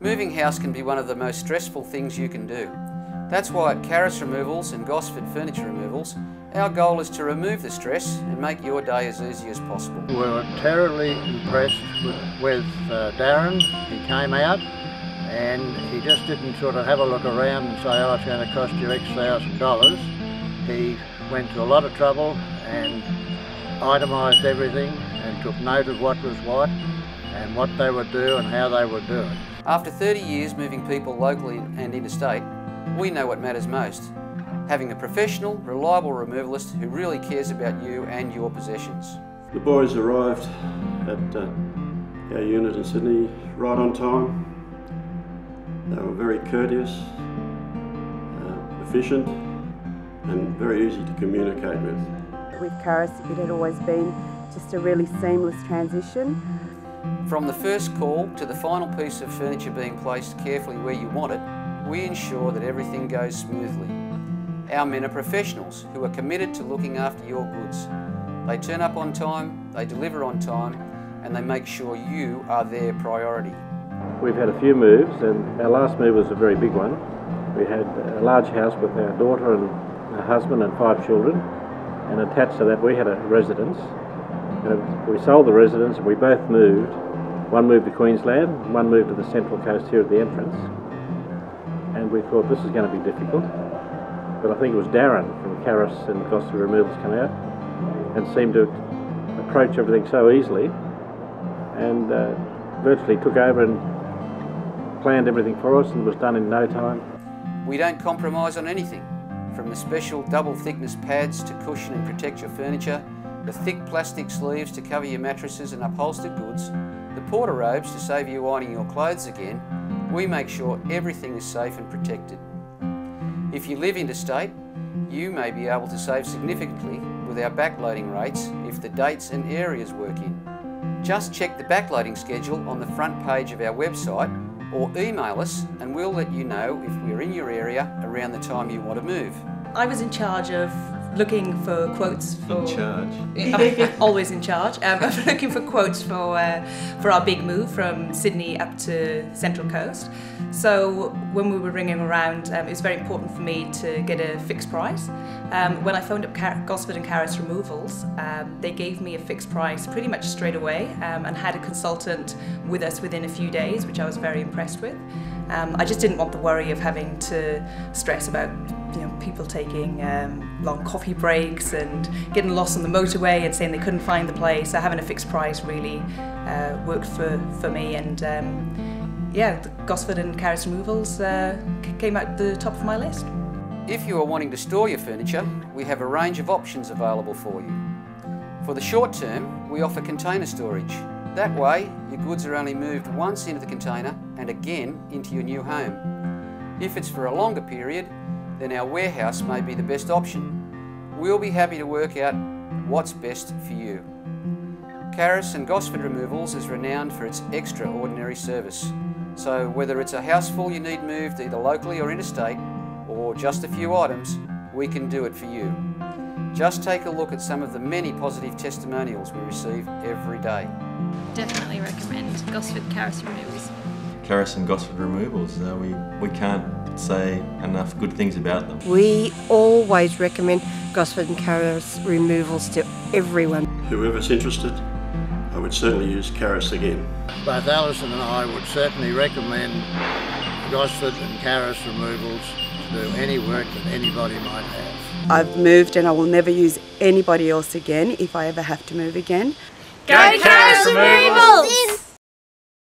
Moving house can be one of the most stressful things you can do. That's why at Karis Removals and Gosford Furniture Removals, our goal is to remove the stress and make your day as easy as possible. We were terribly impressed with Darren. He came out and he just didn't sort of have a look around and say, oh, it's going to cost you X thousand dollars. He went to a lot of trouble and itemised everything and took note of what was what and what they would do and how they would do it. After 30 years moving people locally and interstate, we know what matters most. Having a professional, reliable removalist who really cares about you and your possessions. The boys arrived at our unit in Sydney right on time. They were very courteous, efficient and very easy to communicate with. With Karis, it had always been just a really seamless transition. From the first call to the final piece of furniture being placed carefully where you want it, we ensure that everything goes smoothly. Our men are professionals who are committed to looking after your goods. They turn up on time, they deliver on time, and they make sure you are their priority. We've had a few moves, and our last move was a very big one. We had a large house with our daughter and her husband and 5 children, and attached to that we had a residence. And we sold the residence and we both moved. One moved to Queensland, one moved to the Central Coast here at the entrance. And we thought this is going to be difficult. But I think it was Darren from Karis and Gosford Removals come out and seemed to approach everything so easily and virtually took over and planned everything for us and was done in no time. We don't compromise on anything, from the special double thickness pads to cushion and protect your furniture, the thick plastic sleeves to cover your mattresses and upholstered goods, the porter robes to save you ironing your clothes again. We make sure everything is safe and protected. If you live interstate, you may be able to save significantly with our backloading rates if the dates and areas work in. Just check the backloading schedule on the front page of our website or email us and we'll let you know if we're in your area around the time you want to move. I was in charge of looking for quotes for... In charge? I'm always in charge. I'm looking for quotes for our big move from Sydney up to Central Coast. So when we were ringing around, it was very important for me to get a fixed price. When I phoned up Gosford and Karis Removals, they gave me a fixed price pretty much straight away and had a consultant with us within a few days, which I was very impressed with. I just didn't want the worry of having to stress about people taking long coffee breaks and getting lost on the motorway and saying they couldn't find the place. So having a fixed price really worked for me, and yeah, the Gosford and Karis Removals came out the top of my list. If you are wanting to store your furniture, we have a range of options available for you. For the short term, we offer container storage. That way, your goods are only moved once into the container and again into your new home. If it's for a longer period, then our warehouse may be the best option. We'll be happy to work out what's best for you. Karis and Gosford Removals is renowned for its extraordinary service. So whether it's a house full you need moved either locally or interstate, or just a few items, we can do it for you. Just take a look at some of the many positive testimonials we receive every day. Definitely recommend Gosford Karis Removals. Karis and Gosford Removals, we can't say enough good things about them. We always recommend Gosford and Karis Removals to everyone. Whoever's interested, I would certainly use Karis again. Both Alison and I would certainly recommend Gosford and Karis Removals to do any work that anybody might have. I've moved and I will never use anybody else again if I ever have to move again. Go Karis Removals!